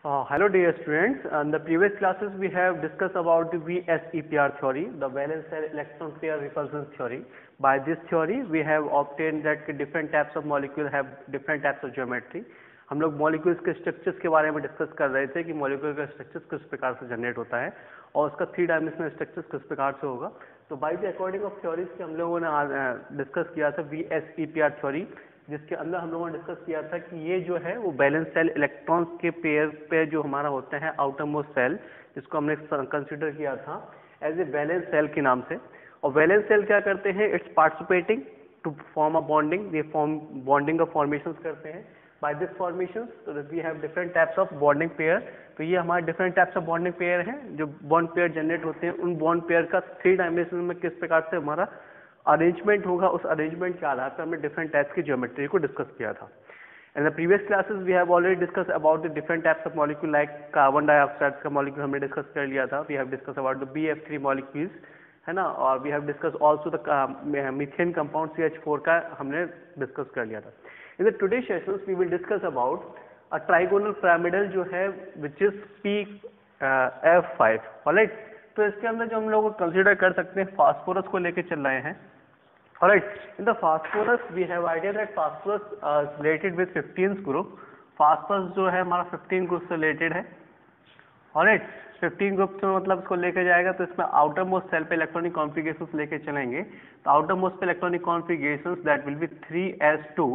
Hello dear students. In the previous classes we have discussed about the VSEPR theory, the valence shell electron pair repulsion theory. By this theory we have obtained that different types of molecules have different types of geometry. हम लोग molecules के structures के बारे में discuss कर रहे थे कि मॉलिक्यूल का स्ट्रक्चर्स किस प्रकार से जनरेट होता है और उसका 3 डायमेंशनल स्ट्रक्चर्स किस प्रकार से होगा. तो by the according of theories के हम लोगों ने डिस्कस किया था VSEPR थ्योरी, जिसके अंदर हम लोगों ने डिस्कस किया था कि ये जो है वो बैलेंस सेल इलेक्ट्रॉन्स के पेयर पे जो हमारा होते हैं आउटर मोस्ट सेल, जिसको हमने कंसिडर किया था एज ए वैलेंस सेल के नाम से. और वैलेंस सेल क्या करते हैं, it's participating to form a bonding, ये बॉन्डिंग का फॉर्मेशन करते हैं. By this formation we have different types of bonding pair. तो ये हमारे different types of bonding pair हैं जो बॉन्ड पेयर जनरेट होते हैं. उन बॉन्ड पेयर का 3 डायमेंशन में किस प्रकार से हमारा अरेंजमेंट होगा, उस अरेंजमेंट के आधार पर हमने डिफरेंट टाइप्स की ज्योमेट्री को डिस्कस किया था. In the previous classes we have already discuss about the different types of molecule, like carbon dioxide का मॉलिक्यूल हमने डिस्कस कर लिया था. We have discuss about the BF3 molecules, है ना. और we have discuss also the methane compound CH4 का हमने डिस्कस कर लिया था. In the today sessions we will discuss about a trigonal pyramidal जो है विच इज PF5. ऑलराइट, तो इसके अंदर जो हम लोग कंसीडर कर सकते हैं फास्फोरस को लेके चल रहे हैं. Alright, in the phosphorus we have idea that phosphorus is related with 15th group. Phosphorus जो है हमारा 15 ग्रुप से रिलेटेड है. Alright, 15 ग्रुप से मतलब इसको लेके जाएगा तो इसमें आउटर मोस्ट सेल पे इलेक्ट्रॉनिक कॉन्फ़िगरेशंस लेके चलेंगे. तो आउटर मोस्ट पे electronic configurations that will B 3s2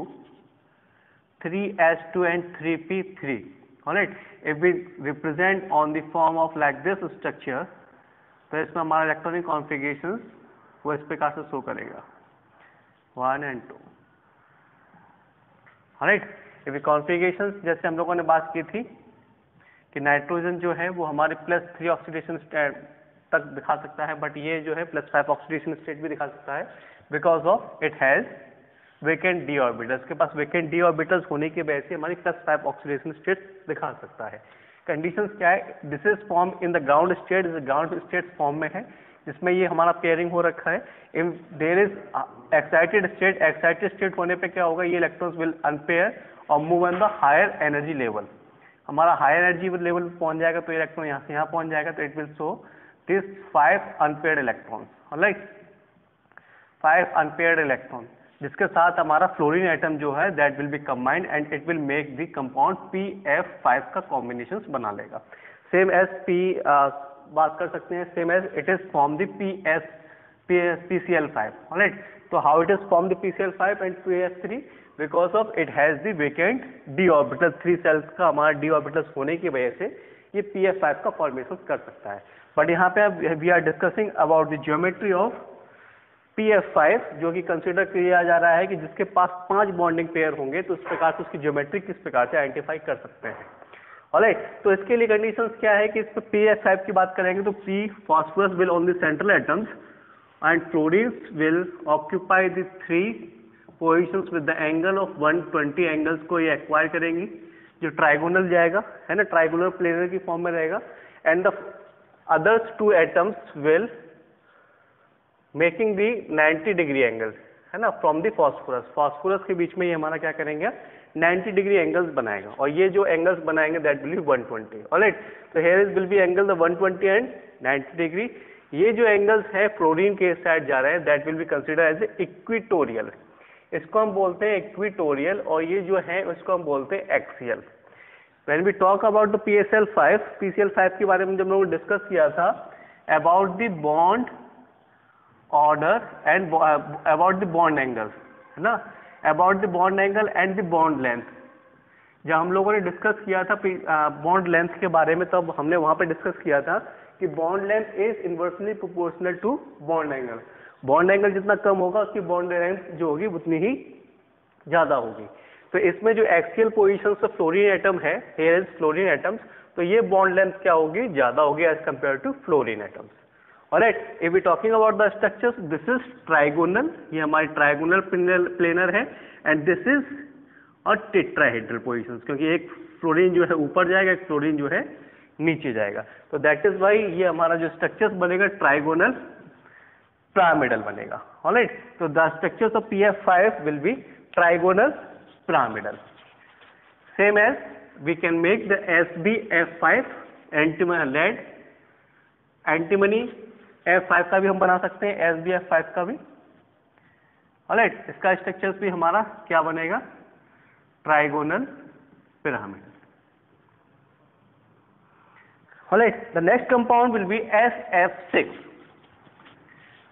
and 3p3. Alright, if we represent on the form of like this structure, तो इसमें हमारा इलेक्ट्रॉनिक कॉन्फ़िगरेशंस वो इस प्रकार से शो करेगा 1 and 2. राइट, ये कॉन्फ़िगरेशंस जैसे हम लोगों ने बात की थी कि नाइट्रोजन जो है वो हमारे +3 ऑक्सीडेशन तक दिखा सकता है, बट ये जो है +5 ऑक्सीडेशन स्टेट भी दिखा सकता है because of it has vacant D orbitals. के पास वेकेंट डी ऑर्बिटल्स होने की वजह से हमारी +5 ऑक्सीडेशन स्टेट दिखा सकता है. कंडीशंस क्या है, this is form in the ground state, ground state form में है जिसमें ये हमारा पेयरिंग हो रखा है. If there is excited state होने पे क्या होगा, ये इलेक्ट्रॉन्स विल अनपेयर और move on the higher energy level. हमारा हायर एनर्जी लेवल पे पहुंच जाएगा तो इलेक्ट्रॉन यहाँ से यहाँ पहुंच जाएगा. तो it will show this 5 unpaired electrons. Alright, 5 unpaired electron जिसके साथ हमारा फ्लोरीन एटम जो है that will B combined and it will make the compound PF5 का कॉम्बिनेशंस बना लेगा. सेम एज बात कर सकते हैं, same as it is form the PCl5. Alright, तो how it is form the PCl5 and PF3 because of it has the vacant d orbital. 3 shells का हमारा डी ऑर्बिटल्स होने की वजह से ये PF5 का फॉर्मेशन कर सकता है. बट यहाँ पे we are discussing about the geometry of PF5 जो कि कंसिडर किया जा रहा है कि जिसके पास 5 बॉन्डिंग पेयर होंगे तो उस प्रकार से उसकी ज्योमेट्री किस प्रकार से आइडेंटिफाई कर सकते हैं. ऑलराइट, तो इसके लिए कंडीशंस क्या है कि इस पर PF5 की बात करेंगे तो P phosphorus will on the central atoms and fluorines will occupy the 3 positions with the angle of 120 angles को ये एक्वायर करेंगी, जो ट्राइगोनल जाएगा, है ना, ट्राइगोनल प्लेनर की फॉर्म में रहेगा. And the others 2 atoms will making the 90 degree angle, है ना, फ्रॉम द फॉस्फोरस के बीच में ये हमारा क्या करेंगे 90 डिग्री एंगल्स बनाएगा. और ये जो एंगल्स बनाएंगे दैट विल बी 120. ऑलराइट, तो here is will be angle the 120 and 90 degree. ये जो एंगल्स है फ्लोरीन के साइड जा रहे हैं that will be consider as equatorial. इसको हम बोलते हैं इक्विटोरियल और ये जो है उसको हम बोलते हैं axial. When we talk about the PCl5 के बारे में जब हम लोगों ने डिस्कस किया था about the bond order and about the bond angle, है ना, about the bond angle and the bond length. जब हम लोगों ने डिस्कस किया था बॉन्ड लेंथ के बारे में तब हमने वहां पे डिस्कस किया था कि bond length is inversely proportional to bond angle. Bond angle जितना कम होगा उसकी बॉन्ड लेंथ जो होगी उतनी ही ज्यादा होगी. तो इसमें जो axial position of fluorine atom है, हियर इज फ्लोरीन एटम्स, तो ये बॉन्ड लेंथ क्या होगी, ज्यादा होगी as compare to fluorine atoms. Alright, if we talking about the structures, this is trigonal, ये हमारी trigonal planar है and this is a tetrahedral positions, क्योंकि एक फ्लोरीन जो है ऊपर जाएगा, एक फ्लोरीन जो है नीचे जाएगा. तो that is why ये हमारा जो structures बनेगा trigonal pyramidal बनेगा. Alright, तो the structures of PF5 will be trigonal pyramidal. Same as we can make the SbF5 lead antimony F5 का भी हम बना सकते हैं, SbF5 का भी। ऑलराइट, इसका स्ट्रक्चर्स भी हमारा क्या बनेगा, trigonal pyramid. Alright, the next compound will be SF6।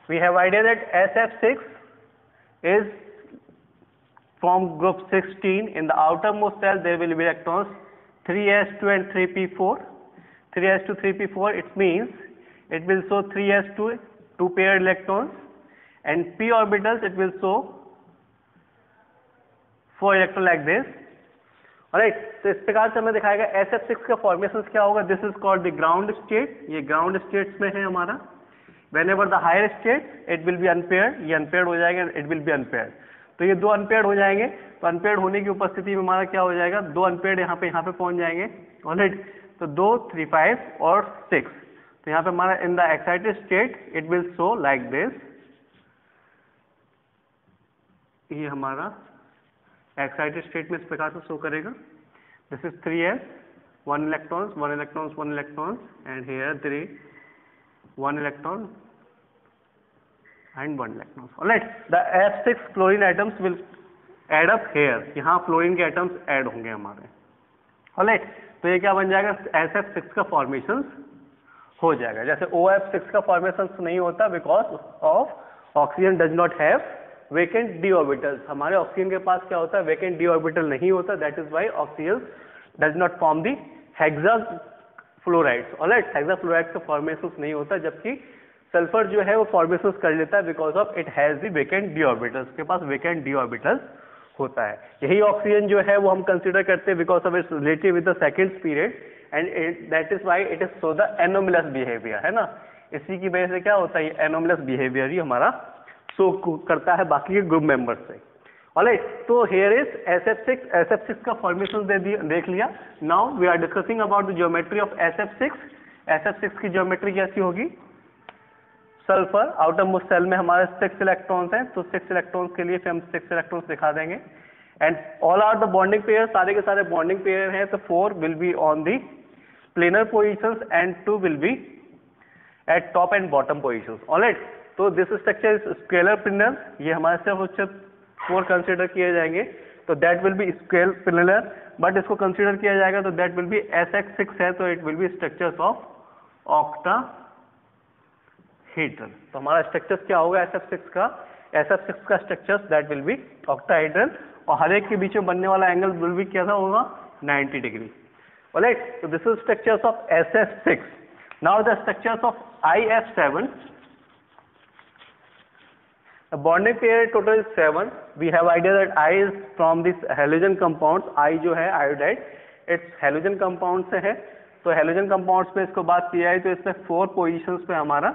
We have idea that SF6 is from group 16. In the outermost cell there will be electrons 3s2 and 3p4. 3s2 3p4, it means it will show 3s2 2 paired electrons, and p orbitals it will show 4 electron like this. Alright, तो इस प्रकार से हमें दिखाएगा SF6 का formation क्या होगा। This is called the ground state, ये ग्राउंड स्टेट्स में है हमारा। Whenever the higher state it will be unpaired, ये unpaired हो जाएगा, it will be unpaired। तो ये दो unpaired हो जाएंगे, तो unpaired होने की उपस्थिति में हमारा क्या हो जाएगा, दो unpaired यहाँ पे पहुंच जाएंगे। ऑलराइट, तो 2 3 5 और 6, तो यहाँ पे हमारा in the excited state it will show like this। ये हमारा excited state में इस प्रकार से शो करेगा। This is 3s, 1 electrons, 1 electrons, 1 electrons, and here 3 1 electron and 1 electron। Alright, the F6 fluorine atoms will add up here। यहाँ fluorine के atoms add होंगे हमारे। Alright, तो ये क्या बन जाएगा, SF6 का फॉर्मेशन हो जाएगा। जैसे OF6 का फॉर्मेशन नहीं होता because of oxygen does not have vacant D orbitals. हमारे ऑक्सीजन के पास क्या होता है, वेकेंट डी ऑर्बिटल नहीं होता, that is why oxygen does not form the hexafluorides. Alright, hexafluorides का फॉर्मेशन नहीं होता, जबकि सल्फर जो है वो फॉर्मेशन कर लेता है because of it has the vacant D orbitals. के पास वेकेंट डी ऑर्बिटल्स होता है। यही ऑक्सीजन जो है वो हम कंसीडर करते हैं because of its relative with the second period, and that is why it is so the anomalous behaviour, है ना। इसी की वजह से क्या होता है, ये एनोमलस बिहेवियर ही हमारा शो करता है बाकी के ग्रुप मेंबर्स से। ऑलराइट, तो हियर इज SF6 का फॉर्मेशन देख लिया। Now we are discussing about the geometry of SF6। SF6 की ज्योमेट्री कैसी होगी, सल्फर आउटर मोस्ट सेल में हमारे 6 इलेक्ट्रॉन्स हैं, तो 6 इलेक्ट्रॉन्स के लिए फिर हम 6 इलेक्ट्रॉन्स दिखा देंगे। And all are the bonding pair, सारे के सारे बॉन्डिंग पेयर हैं, तो 4 will be on the planar positions and 2 will be at top and bottom positions. Alright, तो this structure is square planar, ये हमारे सिर्फ 4 कंसिडर किए जाएंगे, तो that will be square planar, but इसको कंसिडर किया जाएगा तो दैट विल बी SX6 है, तो it will be structures of octahedral. तो हमारा स्ट्रक्चर्स क्या होगा SF6 का structures that will B octahedral, और हर एक के बीच में बनने वाला एंगल विल बी कैसा होगा, 90 degree. Alright, so this is structures of SF6. Now the structures of IF7. The bonding pair total is 7. We have idea that I is from this halogen compounds. I जो है iodide, it's halogen compound से है, तो halogen compounds पे इसको बात की जाए तो इसमें 4 positions पे हमारा,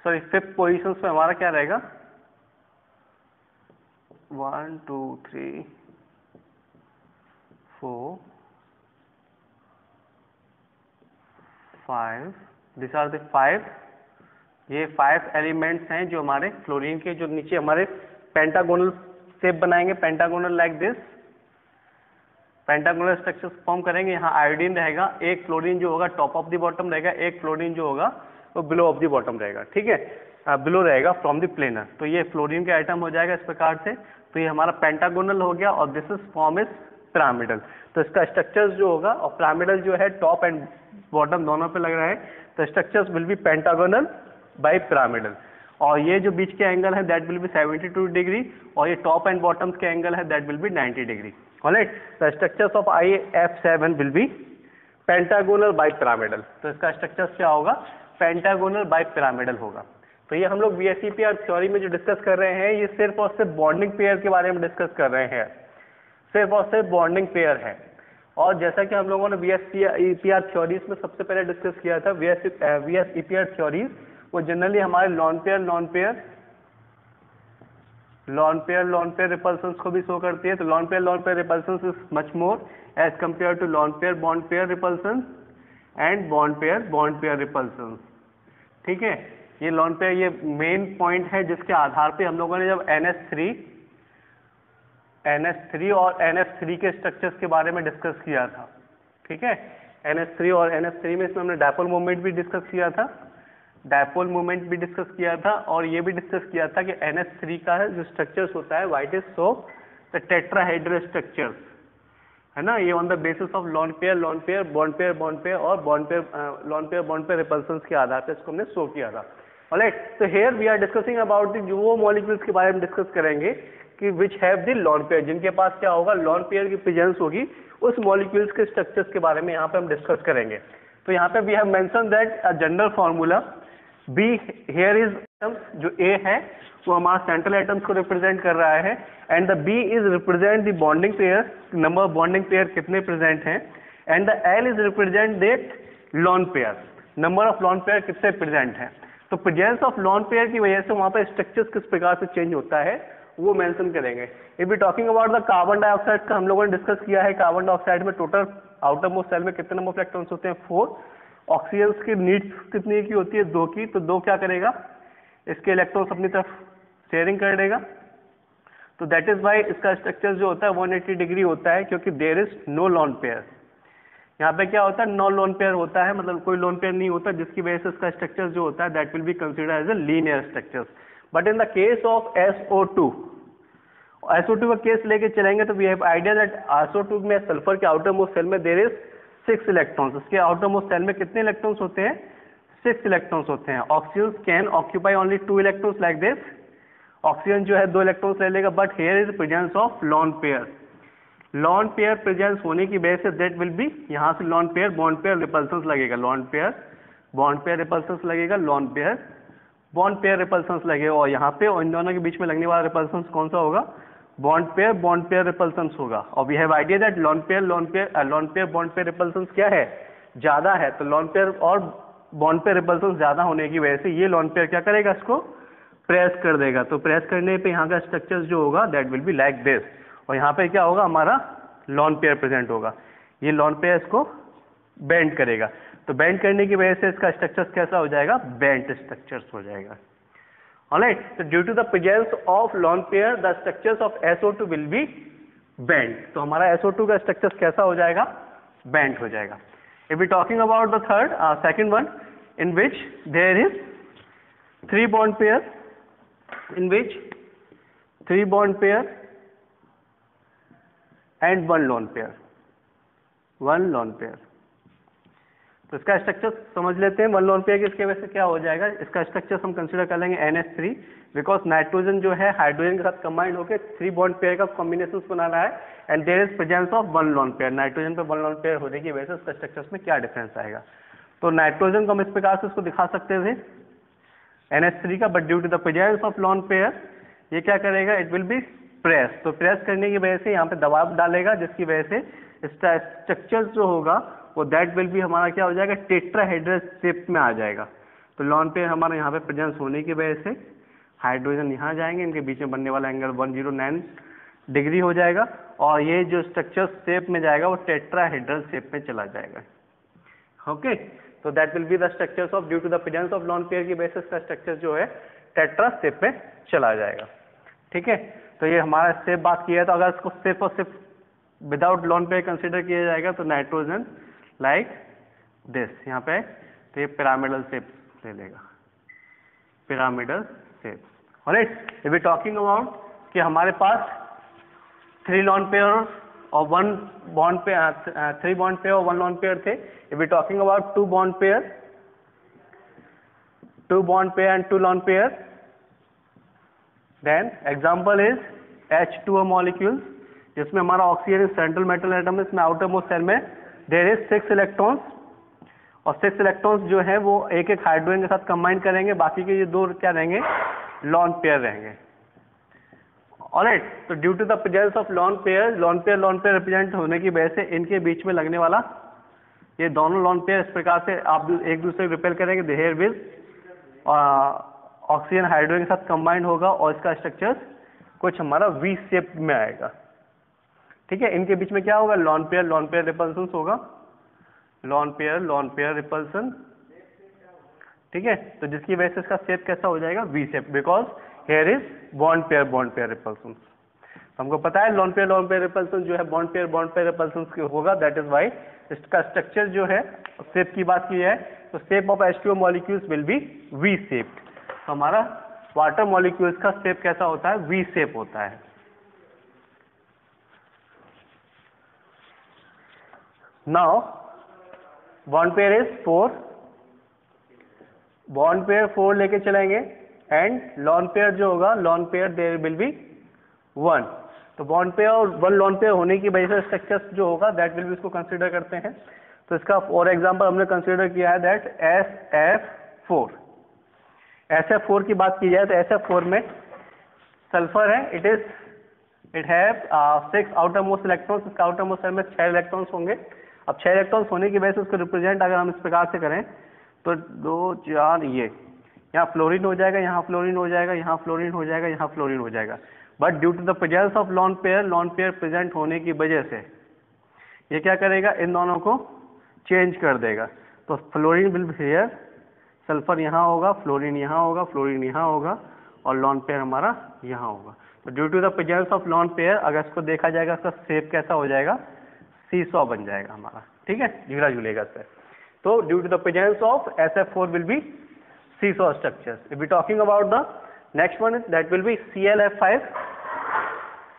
सॉरी 5th positions पे हमारा क्या रहेगा, 1 2 3 4 5, दिस आर द 5, ये 5 एलिमेंट्स हैं जो हमारे फ्लोरीन के, जो नीचे हमारे पेंटागोनल शेप बनाएंगे, pentagonal like this, pentagonal structure form करेंगे। यहाँ आयोडीन रहेगा, एक फ्लोरीन जो होगा टॉप ऑफ द बॉटम रहेगा, एक फ्लोरीन जो होगा वो बिलो ऑफ द बॉटम रहेगा, ठीक है, बिलो रहेगा फ्रॉम द प्लेनर। तो ये फ्लोरीन का आइटम हो जाएगा इस प्रकार से, तो ये हमारा पेंटागोनल हो गया, और this is form is pyramidal. तो इसका स्ट्रक्चर्स जो होगा, और पिरामिडल जो है टॉप एंड बॉटम दोनों पे लग रहा है, तो structures will be pentagonal bipyramidal, और ये जो बीच के एंगल है दैट विल बी 72 डिग्री, और ये टॉप एंड बॉटम्स के एंगल है that will be 90 degree. Alright, the structures of IF7 will be pentagonal bipyramidal. तो इसका स्ट्रक्चर्स क्या होगा, पेंटागोनल बाय पिरामिडल होगा। तो ये हम लोग VSEPR थ्योरी में जो डिस्कस कर रहे हैं, ये सिर्फ और सिर्फ बॉन्डिंग पेयर के बारे में डिस्कस कर रहे हैं, सिर्फ और सिर्फ बॉन्डिंग पेयर है। और जैसा कि हम लोगों ने VSEPR थ्योरीज में सबसे पहले डिस्कस किया था, VSEPR थ्योरीज वो जनरली हमारे लॉन पेयर रिपल्सन्स को भी शो करती है। तो lone pair repulsions is much more as compare to lone pair bond pair repulsions and bond pair repulsions, ठीक है। ये लॉन पेयर, ये मेन पॉइंट है जिसके आधार पे हम लोगों ने जब NH3 और NF3 के स्ट्रक्चर्स के बारे में डिस्कस किया था, ठीक है। NH3 और NF3 में इसमें हमने डायपोल मोमेंट भी डिस्कस किया था, डायपोल मोमेंट भी डिस्कस किया था, और ये भी डिस्कस किया था कि NH3 का जो स्ट्रक्चर्स होता है white is so the tetrahedral structures, है ना, ये on the basis of lone pair bond pair और लॉन पेयर रिपल्सन्स के आधार पर इसको हमने शो किया था। ऑलराइट, तो here we are discussing about the वो मॉलिक्यूल्स के बारे में डिस्कस करेंगे कि which have the lone pair, जिनके पास क्या होगा, लॉन पेयर की प्रेजेंस होगी, उस मॉलिक्यूल्स के स्ट्रक्चर्स के बारे में यहाँ पे हम डिस्कस करेंगे। तो यहाँ पे we have mention that a general formula B here is जो ए है वो हमारा सेंट्रल एटम्स को रिप्रेजेंट कर रहा है, and the B is represent the bonding pair, number of bonding pair कितने प्रेजेंट हैं, and the L is represent that lone pair, number of lone pair कितने प्रेजेंट हैं। तो प्रेजेंस ऑफ लॉन पेयर की वजह से वहाँ पर स्ट्रक्चर्स किस प्रकार से चेंज होता है वो मेंशन करेंगे। If we talking about the carbon dioxide का हम लोगों ने डिस्कस किया है, कार्बन डाइऑक्साइड में टोटल आउटर मोस्ट सेल में कितने नंबर ऑफ इलेक्ट्रॉन्स होते हैं, 4। ऑक्सीजन की नीड्स कितनी की होती है, 2 की, तो 2 क्या करेगा, इसके इलेक्ट्रॉन्स अपनी तरफ शेयरिंग कर देगा। तो दैट इज वाई इसका स्ट्रक्चर जो होता है 180 डिग्री होता है, क्योंकि there is no lone pair. यहाँ पे क्या होता है, नो लॉन पेयर होता है, मतलब कोई लॉन पेयर नहीं होता, जिसकी वजह से इसका स्ट्रक्चर जो होता है that will be considered as a linear structure. But in the case of SO2 का केस लेके चलेंगे तो we have idea that SO2 में सल्फर के आउटर मोस्ट सेल में देयर इज 6 इलेक्ट्रॉन्स, इसके आउटर मोस्ट सेल में कितने इलेक्ट्रॉन्स होते हैं, 6 इलेक्ट्रॉन्स होते हैं। Oxygen can occupy only 2 electrons like this, oxygen जो है 2 इलेक्ट्रॉन्स ले लेगा, but here is presence of lone pair presence होने की वजह से दैट विल बी, यहाँ से लॉन पेयर बॉन्ड पेयर रिपल्सन्स लगेगा, लॉन पेयर बॉन्ड पेयर रिपल्सन्स लगेगा, लॉन पेयर बॉन्ड पेयर रिपल्सन्स लगेगा, और यहाँ पे इन दोनों के बीच में लगने वाला रिपल्सन्स कौन सा होगा, बॉन्ड पेयर रिपल्सन्स होगा। और we have idea that lone pair bond pair repulsions क्या है, ज्यादा है, तो लॉन पेयर और बॉन्ड पेयर रिपल्सन्स ज्यादा होने की वजह से ये लॉन पेयर क्या करेगा, इसको प्रेस कर देगा। तो प्रेस करने पे यहाँ का स्ट्रक्चर जो होगा that will be like this, और यहाँ पे क्या होगा, हमारा लॉन पेयर प्रेजेंट होगा, ये लॉन पेयर इसको बेंड करेगा, तो बेंड करने की वजह से इसका स्ट्रक्चर कैसा हो जाएगा, बेंट स्ट्रक्चर्स हो जाएगा। Alright, so due to the presence of lone pair the structures of SO2 will be bent, तो हमारा SO2 का स्ट्रक्चर कैसा हो जाएगा, बेंट हो जाएगा। If we talking about the second one in which there is 3 bond pair, in which 3 bond pair and 1 lone pair, तो इसका स्ट्रक्चर समझ लेते हैं। 1 लोन पेयर इसके वजह से क्या हो जाएगा, इसका स्ट्रक्चर हम कंसीडर कर लेंगे NH3, बिकॉज नाइट्रोजन जो है हाइड्रोजन के साथ कंबाइन होकर 3 बॉन्ड पेयर का कॉम्बिनेशन बना रहा है, and there is presence of 1 lone pair. Nitrogen पे 1 लोन पेयर होने की वजह से उसका स्ट्रक्चर्स में क्या डिफरेंस आएगा। तो नाइट्रोजन को हम इस प्रकार से उसको दिखा सकते थे NH3 का, but due to the presence of lone pair ये क्या करेगा, इट विल बी प्रेस, तो प्रेस करने की वजह से यहाँ पे दबाव डालेगा, जिसकी वजह से इसका स्ट्रक्चर जो होगा वो दैट विल भी हमारा क्या हो जाएगा, टेट्राहेड्रल शेप में आ जाएगा। तो लॉन पेयर हमारा यहाँ पे प्रेजेंस होने की वजह से हाइड्रोजन यहाँ जाएंगे, इनके बीच में बनने वाला एंगल 109 डिग्री हो जाएगा, और ये जो स्ट्रक्चर शेप में जाएगा वो टेट्राहेड्रल शेप में चला जाएगा। ओके, तो that will be the structures of, due to the presence of lone pair की बेसिस का स्ट्रक्चर जो है टेट्रा शेप में चला जाएगा। ठीक है, तो ये हमारा शेप बात किया है। तो अगर इसको सिर्फ और सिर्फ विदाउट लॉन पेयर कंसिडर किया जाएगा तो नाइट्रोजन लाइक दिस यहाँ पे, तो ये पिरामिडल शेप ले लेगा, pyramidal shape. Alright, if we talking about कि हमारे पास 3 लॉन पेयर और 1 बॉन्ड पेयर, 3 बॉन्ड पेयर और 1 लॉन पेयर थे। If we talking about 2 bond pair and 2 lone pair, then example is H2O molecule, जिसमें हमारा oxygen central metal atom, इसमें outermost shell में there is 6 electrons, और 6 electrons जो है वो एक हाइड्रोजन के साथ कंबाइन करेंगे, बाकी के ये 2 क्या रहेंगे, लॉन पेयर रहेंगे। ऑलराइट, तो due to the presence of lone pair represent होने की वजह से इनके बीच में लगने वाला ये दोनों लॉन पेयर इस प्रकार से आप एक दूसरे को रिपेल करेंगे, देयर विल ऑक्सीजन हाइड्रोजन के साथ कंबाइन होगा, और इसका स्ट्रक्चर कुछ हमारा V शेप में आएगा। ठीक है, इनके बीच में क्या होगा, लॉन पेयर रिपल्सन होगा, लॉन पेयर रिपल्सन। ठीक है, तो जिसकी वजह से इसका शेप कैसा हो जाएगा, V shape, because here is bond pair repulsion. हमको पता है लोन पेयर रिपल्सन जो है बॉन्ड पेयर रिपल्सन होगा, दैट इज वाई इसका स्ट्रक्चर जो है शेप की बात की है तो shape of H2O molecules will be V shaped. तो हमारा वाटर मॉलिक्यूल्स का शेप कैसा होता है, वी शेप होता है। Now bond pair is 4, bond pair 4 लेके चलेंगे एंड लॉन पेयर जो होगा, lone pair there will be 1। तो बॉन्ड पेयर और 1 लॉन पेयर होने की वजह से स्ट्रक्चर जो होगा दैट विल बी इसको कंसीडर करते हैं। तो इसका फॉर एग्जांपल हमने कंसीडर किया है दैट SF4। SF4 की बात की जाए तो SF4 में सल्फर है, it have 6 outer most electrons. इसका आउटर मोस्ट में 6 इलेक्ट्रॉन्स होंगे। अब 6 इलेक्ट्रॉन्स होने की वजह से उसको रिप्रेजेंट अगर हम इस प्रकार से करें तो 2 4 ये यहाँ फ्लोरीन हो जाएगा, यहाँ फ्लोरीन हो जाएगा, यहाँ फ्लोरीन हो जाएगा, यहाँ फ्लोरीन हो जाएगा। But due to the presence of lone pair present होने की वजह से ये क्या करेगा, इन दोनों को चेंज कर देगा। तो fluorine will be here, sulphur यहाँ होगा, फ्लोरीन यहाँ होगा, फ्लोरीन यहाँ होगा और लॉन पेयर हमारा यहाँ होगा। तो due to the presence of lone pair अगर इसको देखा जाएगा इसका शेप कैसा हो जाएगा, सीसॉ बन जाएगा हमारा, ठीक है, झूला झूलेगा इससे। तो due to the presence of SF4 will be seesaw structures. If we talking about the next one, that will be ClF5.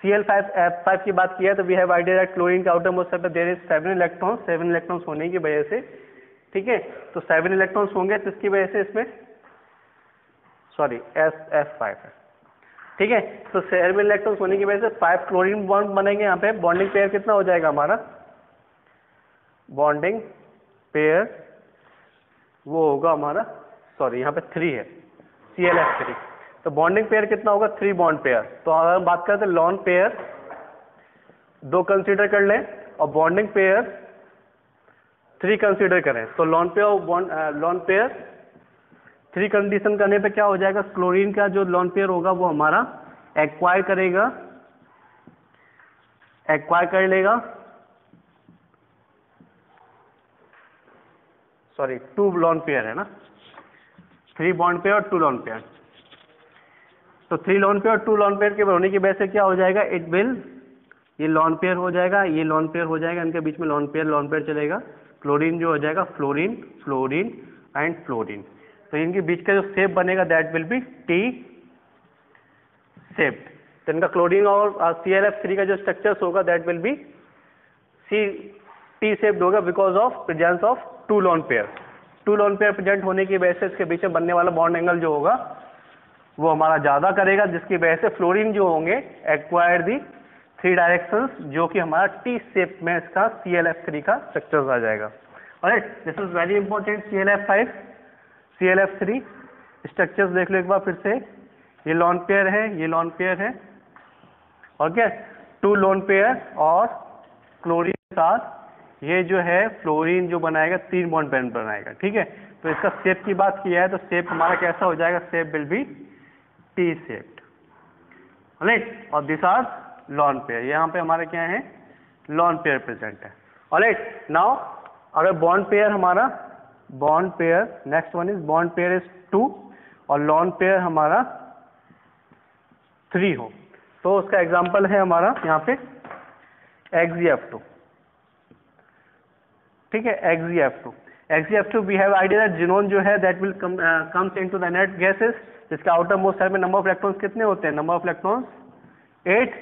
ClF5 की बात की है तो we have idea that chlorine के outer most पर there is 7 electrons, 7 electrons होने की वजह से, ठीक है, तो 7 electrons होंगे तो इसकी वजह से इसमें SF5 है, ठीक है। तो 7 electrons होने की वजह से 5 क्लोरीन बॉन्ड बनेंगे। यहाँ पे बॉन्डिंग पेयर कितना हो जाएगा हमारा, बॉन्डिंग पेयर वो होगा हमारा, सॉरी यहाँ पे 3 है, ClF3। तो बॉन्डिंग पेयर कितना होगा, 3 बॉन्ड पेयर। तो अगर हम बात करें तो लॉन पेयर 2 कंसीडर कर लें और बॉन्डिंग पेयर 3 कंसीडर करें तो लॉन पेयर 3 कंडीशन करने पे क्या हो जाएगा, क्लोरीन का जो लॉन पेयर होगा वो हमारा एक्वायर कर लेगा, सॉरी 2 लॉन पेयर है ना, 3 बॉन्ड पेयर और 2 लॉन पेयर। तो 3 लॉन पेयर और 2 लॉन पेयर के होने की वजह से क्या हो जाएगा, इट विल, ये लॉन पेयर हो जाएगा, ये लॉन पेयर हो जाएगा, इनके बीच में लॉन पेयर चलेगा। क्लोरीन जो हो जाएगा फ्लोरीन एंड फ्लोरीन। तो इनके बीच का जो शेप बनेगा that will be T shaped. तो इनका क्लोरीन और ClF3 का जो स्ट्रक्चर्स होगा that will be T shaped होगा because of presence of 2 lone pair. 2 lone pair present होने की वजह से इसके बीच में बनने वाला बॉन्ड एंगल जो होगा वो हमारा ज्यादा करेगा, जिसकी वजह से फ्लोरीन जो होंगे एक्वायर दी 3 डायरेक्शंस, जो कि हमारा टी शेप में इसका ClF3 का स्ट्रक्चर आ जाएगा। Alright, this is very important. ClF5 ClF3 structures देख लो एक बार फिर से, ये लॉन पेयर है, ये लॉन पेयर है, ओके, 2 लॉन पेयर और क्लोरीन के साथ ये जो है फ्लोरीन जो बनाएगा 3 बॉन्ड पेयर बनाएगा, ठीक है। तो इसका शेप की बात की है तो शेप हमारा कैसा हो जाएगा, shape will be T shaped, alright. और दिस आर लॉन पेयर, यहाँ पे हमारे क्या है, लॉन पेयर प्रेजेंट है, ऑलराइट। नाउ अगर बॉन्ड पेयर हमारा, bond pair next one is bond pair is 2 और लॉन पेयर हमारा 3 हो, तो उसका एग्जांपल है हमारा यहाँ पे XeF2, ठीक है, XeF2 we have idea that xenon जो है that will comes into the inert gases, जिसका आउटर मोस्ट साइड में नंबर ऑफ इलेक्ट्रॉन्स कितने होते हैं, number of electrons 8।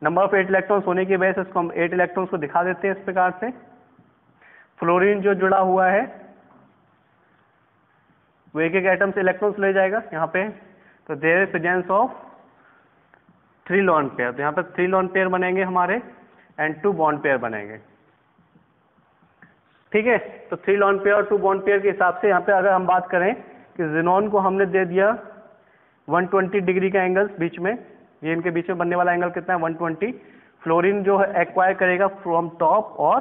Number of 8 electrons होने की वजह से इसको हम 8 इलेक्ट्रॉन्स को दिखा देते हैं इस प्रकार से। फ्लोरीन जो जुड़ा हुआ है वो एक एटम से इलेक्ट्रॉन्स ले जाएगा यहाँ पे, तो there is presence of 3 lone pair. तो यहाँ पे 3 लॉन पेयर बनेंगे हमारे एंड 2 बॉन्ड पेयर बनेंगे, ठीक है। तो 3 लॉन पेयर और 2 बॉन्ड पेयर के हिसाब से यहाँ पे अगर हम बात करें कि जिनोन को हमने दे दिया 120 डिग्री का एंगल बीच में, ये इनके बीच में बनने वाला एंगल कितना है 120। फ्लोरीन जो है एक्वायर करेगा फ्रॉम टॉप और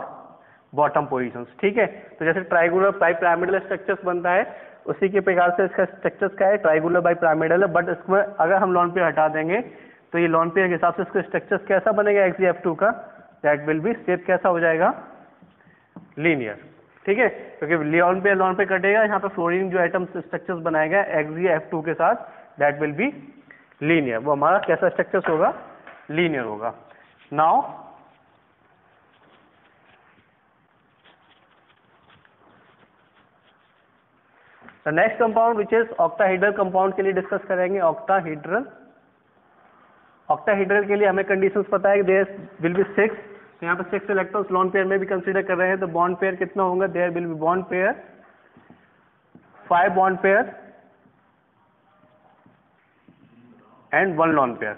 बॉटम पोजीशंस, ठीक है। तो जैसे ट्राइगुलर बाइपिरामिडल स्ट्रक्चर्स बनता है उसी के प्रकार से इसका स्ट्रक्चर्स क्या है, ट्राइगुलर बाइपिरामिडल है, बट इसमें अगर हम लॉन पेयर हटा देंगे तो ये लॉन पेयर के हिसाब से इसका स्ट्रक्चर्स कैसा बनेगा XeF2 का, दैट विल बी शेप कैसा हो जाएगा, लीनियर, ठीक है, क्योंकि लॉन पे कटेगा, यहाँ पे फ्लोरीन जो एटम स्ट्रक्चर्स बनाएगा XeF2 के साथ दैट विल बी लीनियर। वो हमारा कैसा स्ट्रक्चर्स होगा, लीनियर होगा। Now the next compound which is octahedral compound के लिए डिस्कस करेंगे। ऑक्टाहेड्रल के लिए हमें कंडीशंस पता है कि देयर विल बी 6, तो यहाँ पर 6 इलेक्ट्रॉन्स लोन पेयर में भी कंसीडर कर रहे हैं, तो बॉन्ड पेयर कितना होगा, there will be bond pair 5 bond pair and 1 lone pair.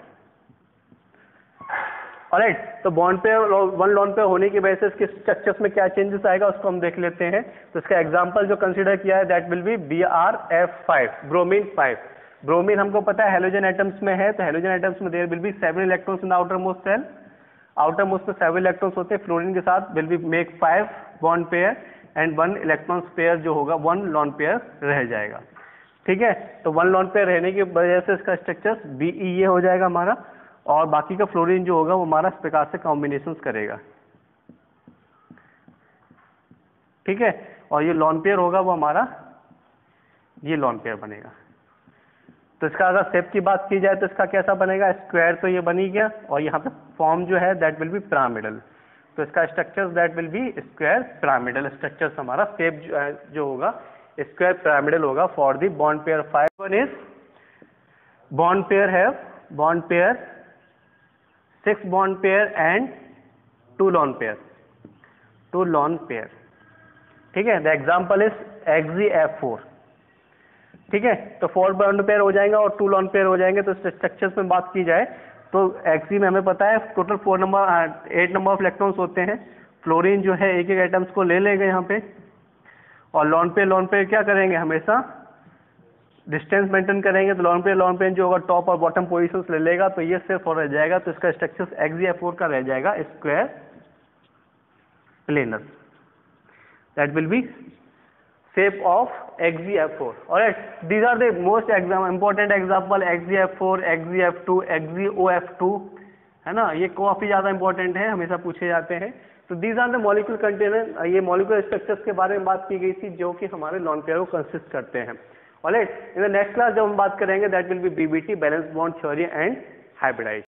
Alright, तो बॉन्ड पेयर और 1 लोन पेयर होने की वजह से इसके स्ट्रक्चर्स में क्या चेंजेस आएगा उसको हम देख लेते हैं। तो इसका एग्जांपल जो कंसीडर किया है that will be BrF5, bromine 5। Bromine हमको पता है हेलोजन एटम्स में है, तो हेलोजन एटम्स में there will be 7 electrons in the outermost shell, outermost में 7 इलेक्ट्रॉन्स होते हैं, फ्लोरीन के साथ will be make 5 bond pair and 1 electrons pair जो होगा 1 लोन पेयर रह जाएगा। ठीक है, तो 1 लोन पेयर रहने की वजह से इसका स्ट्रक्चर BE ये हो जाएगा हमारा, और बाकी का फ्लोरीन जो होगा वो हमारा इस प्रकार से कॉम्बिनेशन करेगा। ठीक है, और ये लोन पेयर होगा वो हमारा ये लोन पेयर बनेगा। तो इसका अगर शेप की बात की जाए तो इसका कैसा बनेगा, स्क्वायर तो ये बन ही गया, और यहाँ पे फॉर्म जो है दैट विल बी पिरामिडल। तो इसका structures that will be square pyramidal structures, हमारा शेप जो होगा स्क्वायर पिरामिडल होगा for the bond pair 5। One is bond pair है bond pair 6 bond pair and 2 lone pair, 2 lone pair. ठीक है, the example is XeF4। ठीक है, तो 4 बॉन्ड पेयर हो जाएगा और 2 लोन पेयर हो जाएंगे। तो स्ट्रक्चर्स में बात की जाए तो Xe में हमें पता है टोटल 8 नंबर ऑफ इलेक्ट्रॉन्स होते हैं। फ्लोरीन जो है एक एक एटम्स को ले लेंगे यहाँ पे, और लोन पेयर क्या करेंगे, हमेशा डिस्टेंस मेंटेन करेंगे। तो लोन पेयर जो होगा टॉप और बॉटम पोजीशंस ले लेगा, तो ये सिर्फ रह जाएगा। तो इसका स्ट्रक्चर XeF4 का रह जाएगा square planar, that will B shape of XeF4। Alright, these are the most important example, XeF4, XeF2, XeOF2, है ना, ये काफी ज्यादा इंपॉर्टेंट है, हमेशा पूछे जाते हैं। तो these are the molecule container, ये molecular structures के बारे में बात की गई थी जो कि हमारे लॉन पेयर को कंसिस्ट करते हैं। Alright, in the next class जब हम बात करेंगे that will be BBT, balance bond theory and hybridisation.